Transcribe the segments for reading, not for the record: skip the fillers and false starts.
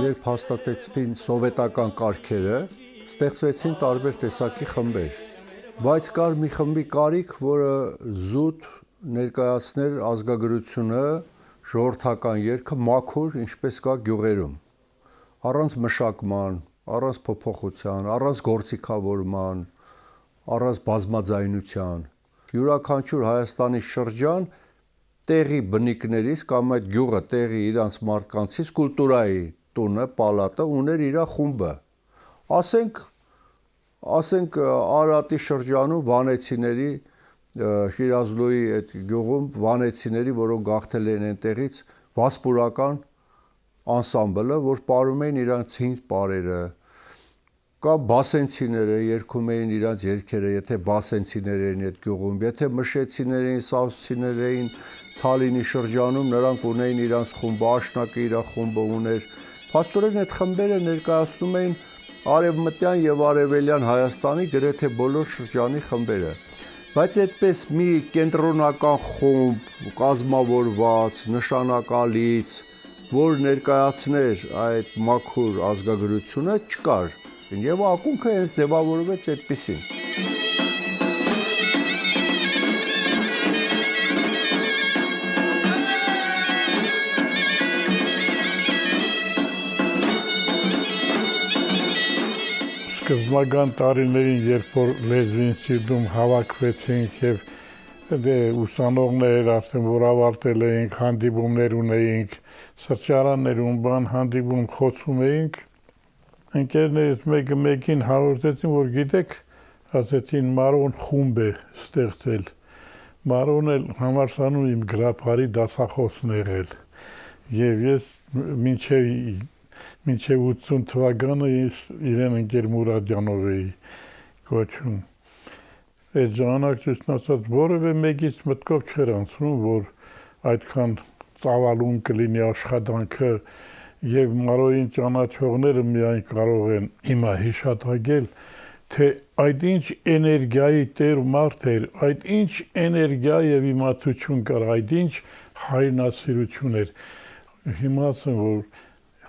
Երբ հաստատեցվին սովետական կարգերը, ստեղծվեցին տարբեր տեսակի խմբեր, բայց կար մի խմբի կարիք, որը զուտ ներկայացներ ազգագրությունը, ժողովրդական երգը մաքուր, ինչպես կա գյուղերում, առանց մշակման, առանց փոփոխության, առանց գործիքավորման, առանց բազմաձայնության, յուրաքանչյուր Հայաստանի շրջան տեղի բնիկներից կամ այդ գյուղը տեղի իրանց մարդկանցից կուլտուրայի տունը, պալատը ուներ իր խումբը։ Ասենք Արարատի շրջանում վանեցիների, Շիրազլուի այդ գյուղում վանեցիների, որոնք գաղթել են այնտեղից վասպուրական անսամբլը, որ պարում էին իրանց հինգ պարերը, կամ բասենցիները երգում էին իրանց երգերը, եթե բասենցիներ էին այդ գյուղում, եթե մշեցիներ էին, սասուցիներ էին Թալինի շրջանում, նրանք ունեին իրանց խումբը, Աշնակը իր խումբը ուներ։ Փաստորեն այդ խմբերը ներկայացնում էին արևմտյան եւ արևելյան Հայաստանի գրեթե բոլոր շրջանի խմբերը։ Բայց այդպես մի կենտրոնական խումբ, կազմավորված, նշանակալից, որ ներկայացներ այդ մաքուր ազգագրությունը չկար։ Եվ ակունքը հենց ձևավորվեց այդպիսին։ Սկզբնական տարիներին, երբ որ Լեզվի ինստիտուտում հավաքվեցինք եւ ուսանողներ արդեն որ ավարտել էինք, հանդիպումներ ունեինք, սրճարաններում բան հանդիպում խոսում էինք, ընկերներից մեկը մեկին հաղորդեցին, որ գիտեք, ասեցին Մարոն խումբ է ստեղծել։ Մարոն էլ համալսարանում իմ գրաբարի դասախոսն եղել։ Եվ ես մինչև 80 թվականը իրեն ընկեր Մուրադյանով էի կոչում։ Այդ ժամանակներն ասած որևէ մեկից մտքով չէր անցնում, որ այդքան ծավալուն կլինի աշխատանքը եւ Մարոյին ճանաչողները միայն կարող են հիմա հիշատակել, թե այդ ինչ էներգիայի տեր մարդ էր, այդ ինչ էներգիա եւ իմացություն կար, այդ ինչ հայրենասիրություն էր։ Հիմա ասեմ, որ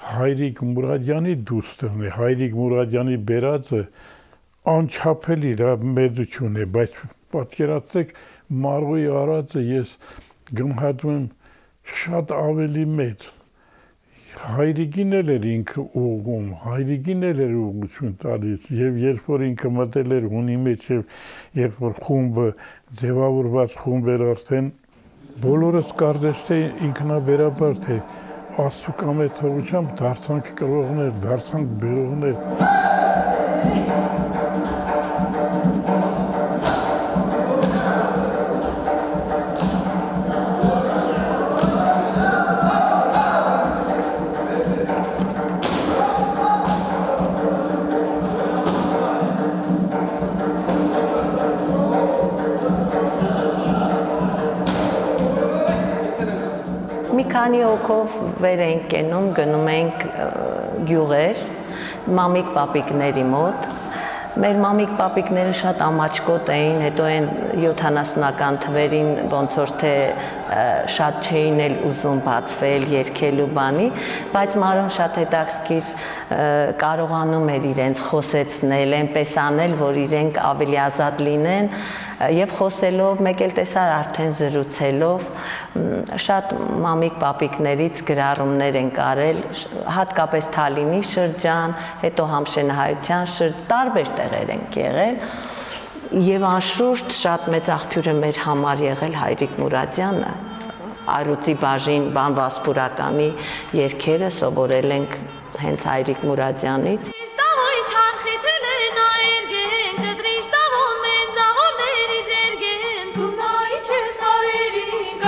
Հայրիկ Մուրադյանի դուստրն է, Հայրիկ Մուրադյանի բերածը անչափելի դա մեծություն է, բայց պատկերացրեք Մարոյի արածը ես գնահատում եմ շատ ավելի մեծ։ Հայրիկին էլ էր ինքը ուղղում, հայրիկին էլ էր ուղղություն տալիս եւ երբ որ ինքը մտել էր ունի մեջ եւ երբ որ խումբը ձևավորված խումբ էր արդեն բոլորս կարծես թե ինքնաբերաբար թե Աստծո կամեցողությամբ դարձանք կրողներ, դարձանք բերողներ։ Քանի օքով վեր ենք կենում, գնում ենք գյուղեր, մամիկ պապիկների մոտ։ Մեր մամիկ պապիկները շատ ամաչկոտ էին, հետո այն 70-ական թվերին ոնց որ թե շատ չէին էլ ուզում բացվել, երգելու բանի, բայց Մարոն շատ հետաքրքիր կարողանում էր իրենց խոսեցնել, այնպես անել, որ իրենք ավելի ազատ լինեն եւ խոսելով, մեկ էլ տեսար արդեն զրուցելով, շատ մամիկ պապիկներից գրառումներ են կարել, հատկապես Թալինի շրջան, հետո Համշենահայության տարբեր տեղեր ենք եղել եւ անշուշտ շատ մեծ աղբյուր է մեր համար եղել Հայրիկ Մուրադյանը, Արուծի բաժին բան վասպուրականի երգերը սովորել ենք հենց Հայրիկ Մուրադյանից։ Կտրիշ տավոն մեն ծաղորների ձերգեն, ծունայի չես ավերին,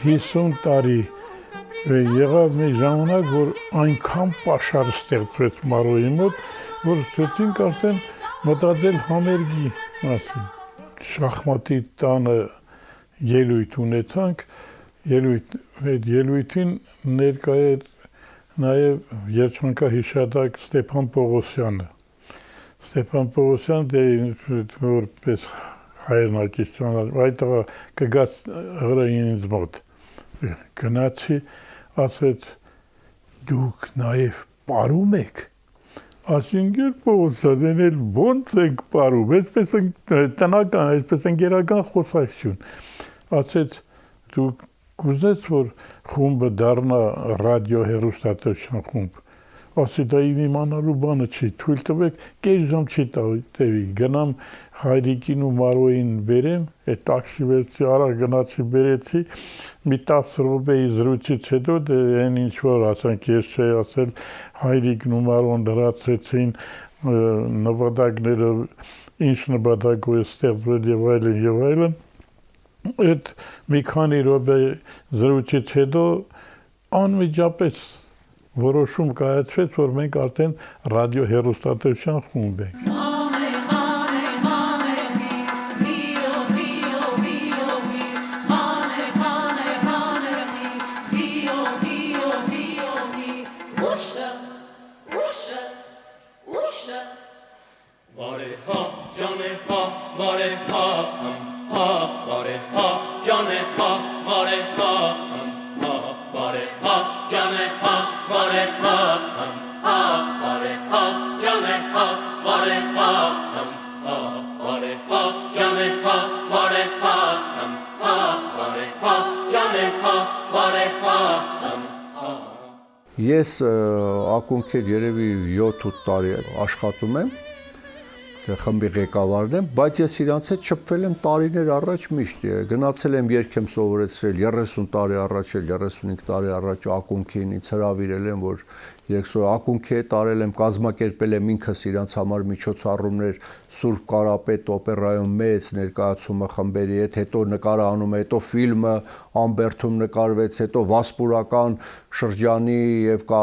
50 տարի եղավ մի ժամանակ, որ այնքան պաշար ստեղծվեց Մարոյի մոտ, որ ցույցին արդեն մտածել համերգի մասին։ Շախմատի տանը ելույթ ունեցանք, այդ ելույթին ներկա էր նաև երջանկահիշադակ Ստեփան Պողոսյանը։ Ստեփան Պողոսյանը որպես հայրենակից այդ կգաց հրային ինձ մոտ։ Գնացի, ասեց դուք նաև պարում եք։ Ասինքն Պողոսյան էլ ոնց ենք պարում, այսպես ենք տնական, այսպես ընկերական խոսակցություն։ Ասեց դուք կուզես որ խումբը դառնա ռադիո հեռուստատեսության խումբ։ Ասի դա իմ իմանալու բանը չի, թույլ տվեք, կես ժամ չի տևի, գնամ հայրիկին ու Մարոյին բերեմ, այդ տաքսի վերցի, արագ գնացի բերեցի, մի 10 րոպեի զրույցից հետո այն ինչ որ ասանք ես չէի ասել, հայրիկն ու Մարոն լրացրեցին նպատակները, ինչ նպատակով է ստեղծվել եւ այլն, այդ մի քանի րոպե զրույցից հետո անմիջապես որոշում կայացվեց, որ մենք արդեն ռադիո հեռուստատեսության խումբ ենք։ Ես ակունքեր երևի 7-8 տարի աշխատում եմ, խմբի ղեկավարն եմ, բայց ես իրանց հետ շփվել եմ տարիներ առաջ միշտ, գնացել եմ երգ եմ սովորեցրել 30 տարի առաջ, 35 տարի առաջ ակունքին, ինձ հրավիրել են, որ ակունքի հետ արել եմ, կազմակերպել եմ ինքս իրանց համար միջոցառումներ Սուրբ Կարապետ օպերայում մեծ ներկայացումը խմբերի հետ, հետո նկարը անում, հետո ֆիլմը Ամբերդում նկարվեց, հետո Վասպուրական շրջանի եւ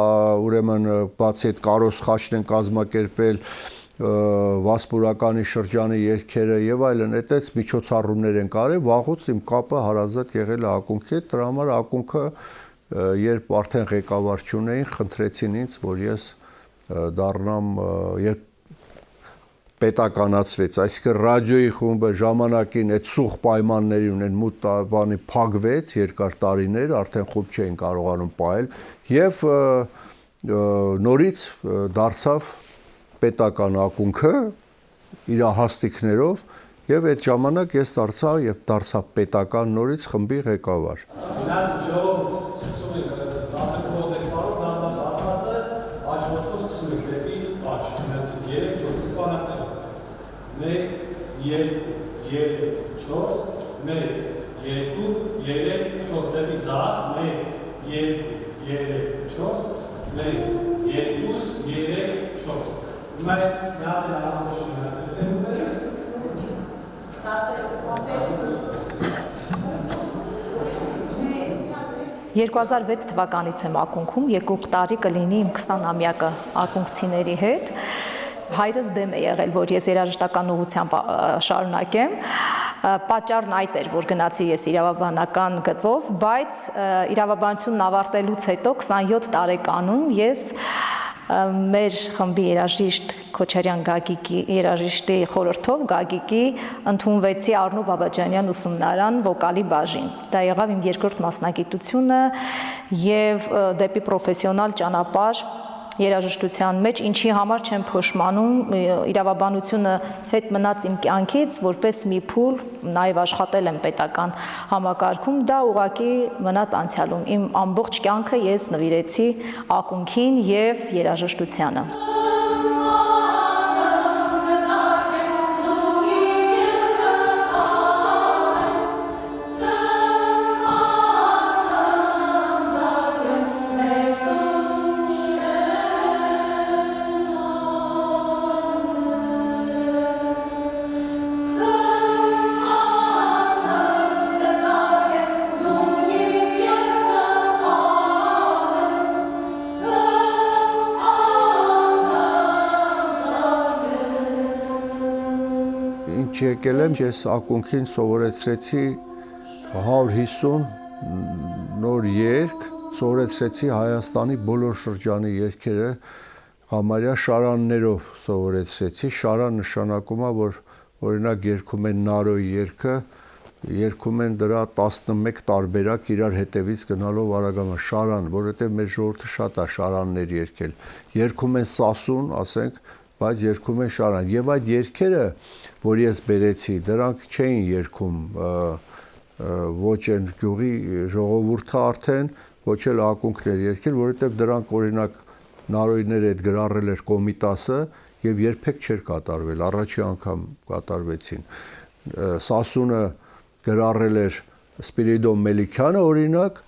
ուրեմն բացի այդ Կարոս խաչն են կազմակերպել Վասպուրականի շրջանի երգերը եւ այլն, այդպես միջոցառումներ են կարել, վաղուց իմ կապը հարազատ եղել է ակունքի հետ, դրա համար ակունքը երբ արդեն ղեկավար չունեին, խնդրեցին ինձ, որ ես դառնամ, երբ պետականացվեց, այսինքն ռադիոյի խումբը ժամանակին այդ սուղ պայմանների ունեն մութ բանի փակվեց երկար տարիներ, արդեն խումբ չէին կարողանում պահել եւ նորից դարձավ պետական ակունքը իր հաստիկներով եւ այդ ժամանակ ես դարձա պետական նորից խմբի ղեկավար։ Mas nada «2006 թվականից եմ ակունքում, եկող տարի կլինի իմ 20-ամյակը ակունքցիների հետ։ Հայրս դեմ է եղել, որ ես երաժշտական ուղղությամբ շարունակեմ։ Պատճառն այդ էր, որ գնացի ես իրավաբանական գծով, բայց իրավաբանությունն ավարտելուց հետո 27 տարեկանում ես մեր խմբի երաժիշտ Քոչարյան Գագիկի երաժիշտի խորհրդով Գագիկի ընդունվեցի Առնո Բաբաջանյան ուսումնարան վոկալի բաժին։ Դա եղավ իմ երկրորդ մասնագիտությունը եւ դեպի պրոֆեսիոնալ ճանապարհ երաժշտության մեջ, ինչի համար չեմ փոշմանում, իրավաբանությունը հետ մնաց իմ կյանքից, որպես մի փուլ, նաև աշխատել եմ պետական համակարգում, դա ուղղակի մնաց անցյալում։ Իմ ամբողջ կյանքը ես նվիրեցի ակունքին եւ երաժշտությանը։ եկել եմ, ես ակունքին սովորեցրեցի 150 նոր երգ, սովորեցրեցի Հայաստանի բոլոր շրջանի երգերը, համարյա շարաններով սովորեցրեցի։ Շարան նշանակում է, որ օրինակ երգում են Նարոյի երգը, երգում են դրա 11 տարբերակ իրար հետևից գնալով արագամա շարան, որովհետև մեր ժողովուրդը շատ է շարաններ երգել։ Երգում են Սասուն, ասենք, բայց երգում են շարան։ Եվ այդ երգերը, որ ես բերեցի, դրանք չէին երգում ոչ այն գյուղի ժողովուրդը արդեն, ոչ էլ ակունքներ երգել, որովհետև դրանք օրինակ Նարոյիները հետ գրառել էր Կոմիտասը եւ երբեք չէր կատարվել, առաջի անգամ կատարվեցին։ Սասունը գրառել էր Սպիրիդոն Մելիքյանը, օրինակ,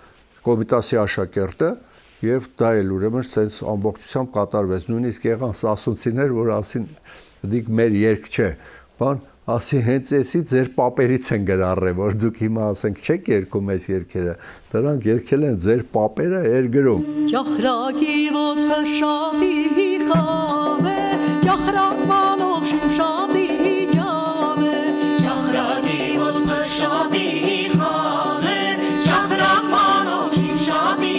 Կոմիտասի աշակերտը, եւ դա էլ ուրեմն sense ամբողջությամբ կատարվեց։ Նույնիսկ եղան սասունցիներ, որ ասին դիք մեր երգ չէ, բան ասի հենց էսի ձեր պապերից են գրառել, որ դուք հիմա ասենք չեք երգում այս երգերը, դրանք երգել են ձեր պապերը երգրում։ Ճախրակի ոտքը շատի խավ է, ճախրակմանով շիմշատի ջավ է, ճախրակի ոտքը շատի խավ է, ճախրակմանով շիմշատի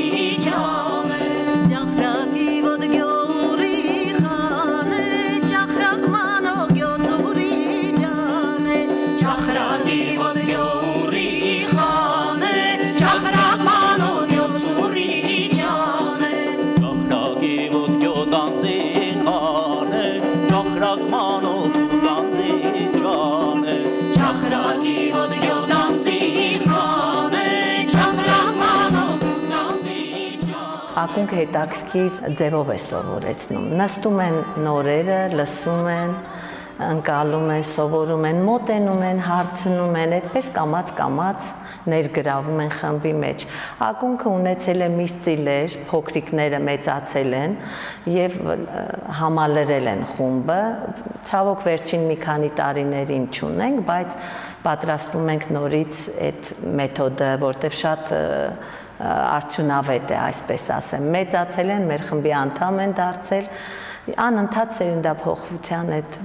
ջավ է, ճախրակի ոտ գյուրի խան է, ճախրակմանով գյոցուրի ջան է, ճախրակի ոտ գյուրի խան է, ճախրակմանով գյոցուրի ջան է, ճախրակի ոտ գյոտանցի խան է, ճախրակմանով գյուտանցի ջան է, ճախրակի ոտ գյոտանցի խան է, ճախրակմանով գյուտանցի ջան։ Ակունքը հետաքրքիր ձևով է սովորեցնում։ Նստում են նորերը, լսում են, ընկալում են, սովորում են, մոտենում են, հարցնում են, այդպես կամաց ներգրավում են խմբի մեջ։ Ակունքը ունեցել է միշտ ծիլեր, փոքրիկները մեծացել են եւ համալրել են խումբը։ Ցավոք վերջին մի քանի տարիներին չունենք, բայց պատրաստվում ենք նորից այդ մեթոդը, որտեղ շատ արդյունավետ է, այսպես ասեմ։ Մեծացել են, մեր խմբի անդամ են դարձել, անընդհատ սերնդափոխության այդ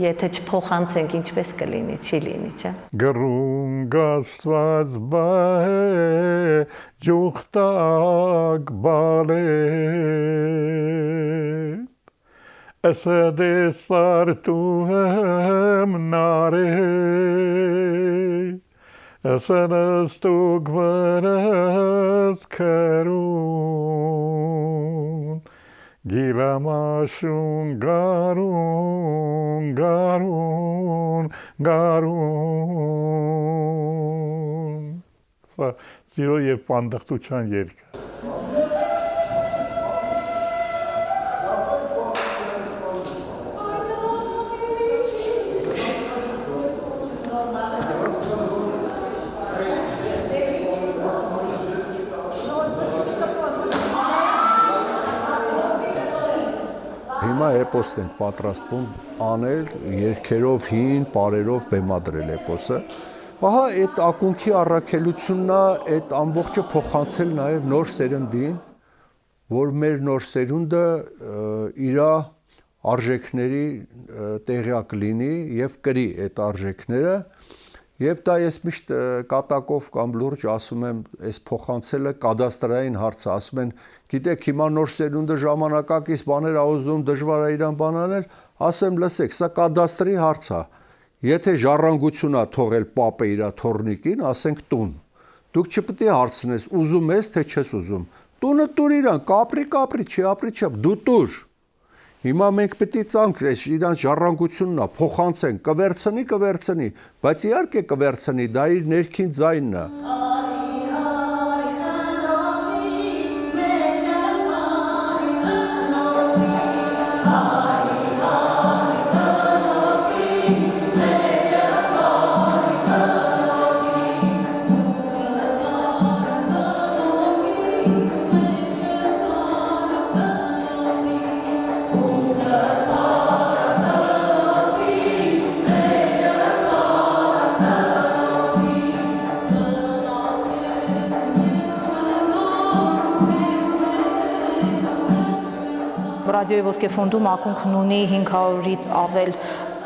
եթե չփոխանցենք ինչպես կլինի, չի լինի, չէ։ Գրուն գաստված բահե ջուխտակ բալե Ասադե սարտուհեմ նարե Ասանստուկ վրաս կրուն Գիլամաշուն գարուն Սա սիրո և պանդխտության երգ է։ Հիմա էպոսն ենք պատրաստվում անել, երգերով հին, պարերով բեմադրել էպոսը։ Ահա այդ ակունքի առաքելությունն է այդ ամբողջը փոխանցել նաև նոր սերնդին, որ մեր նոր սերունդը իր արժեքների տեղյակ լինի եւ կրի այդ արժեքները եւ դա ես միշտ կատակով կամ լուրջ ասում եմ, այս փոխանցելը կադաստրային հարց է, ասում են, գիտեք, հիմա նոր սերունդը ժամանակակից բաներ ա ուզում, դժվար է իրան բան անել, ասեմ, լսեք, սա կադաստրի հարց է։ Եթե ժառանգություն ա թողել պապը իր թորնիկին, ասենք տուն։ Դուք չպետք է հարցնես, ուզում ես թե չես ուզում։ Տունը տուր իրան, կապրի, չի ապրի, դու տուր։ Հիմա մենք պետք է ցանկ իրան ժառանգությունն ա, փոխանցենք, կվերցնի, բայց իհարկե կվերցնի, դա իր ներքին ձայնն է։ Ռադիոյի ոսկե ֆոնդում ակունքն ունի 500-ից ավել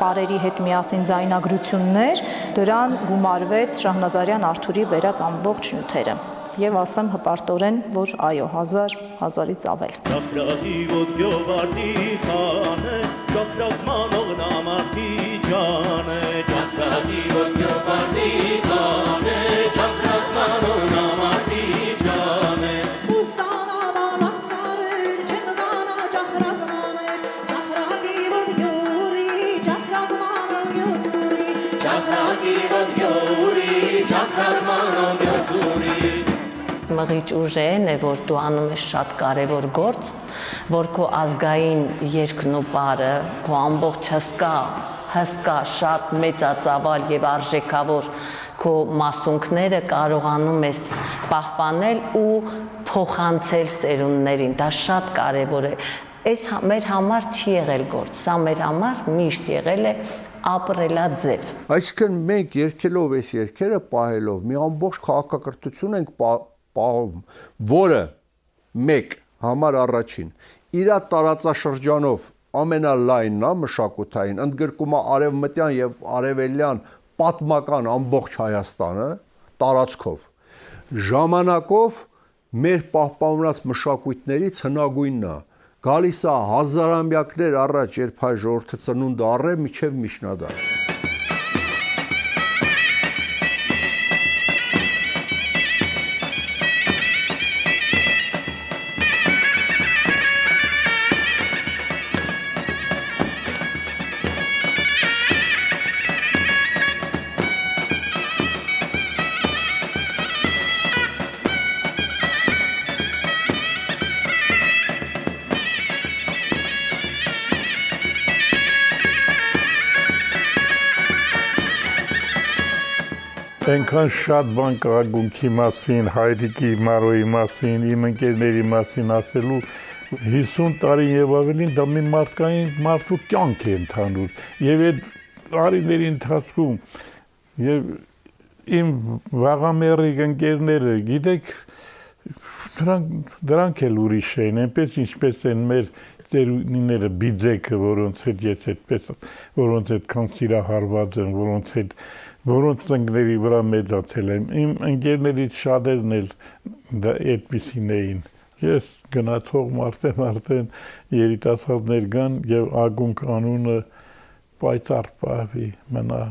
պարերի հետ միասին ձայնագրություններ, դրան գումարվեց Շահնազարյան Արթուրի բերած ամբողջ նյութերը։ Եվ ասեմ հպարտորեն, որ այո, 1000-ից ավել։ Ճախրակի ոտ գյովարդի խանը, ճախրակ մանողն ամարտի ջանը, ճախրակի ոտ գյովարդի խանը, ճախրակ մանողն ամարտի ջանը։ Մղիչ ուժեն է, որ դու անում ես շատ կարևոր գործ, որ քո ազգային երգն ու պարը, քո ամբողջ հսկա, շատ մեծածավալ եւ արժեքավոր քո մասունքները կարողանում ես պահպանել ու փոխանցել սերունդներին։ Դա շատ կարևոր է։ Այս մեր համար չի եղել գործ, սա մեր համար միշտ եղել է ապրելաձև։ Այսինքն մենք երգելով այս երգերը պահելով մի ամբողջ քաղաքակրթություն ենք պահում, որը մեկ համար առաջին իր տարածաշրջանով ամենալայնն է մշակութային, ընդգրկում է արևմտյան եւ արևելյան պատմական ամբողջ Հայաստանը տարածքով, ժամանակով մեր պահպանված մշակույթներից հնագույնն է, գալիս է հազարամյակներ առաջ, երբ հայ ժողովուրդը ծնունդ առավ մինչև միջնադար։ Այնքան շատ բան կա ակունքի մասին, հայրիկի, Մարոյի մասին, իմ ընկերների մասին ասելու 50 տարի եւ ավելին դա մի մարդու կյանք է ընդհանուր եւ այդ տարիների ընթացքում եւ իմ վաղամերիկ ընկերները գիտեք դրանք էլ ուրիշ են, այնպես ինչպես են մեր ծերունիները բիձեկը, որոնց հետ ես այդպես որոնց այդքան սիրահարված եմ, որոնց ծնկների վրա մեծացել եմ, իմ ընկերներից շատերն էլ այդպիսին էին։ Ես գնացող մարդեն երիտասարդներ կան եւ ակունք անունը պայծառ պահվի մնա։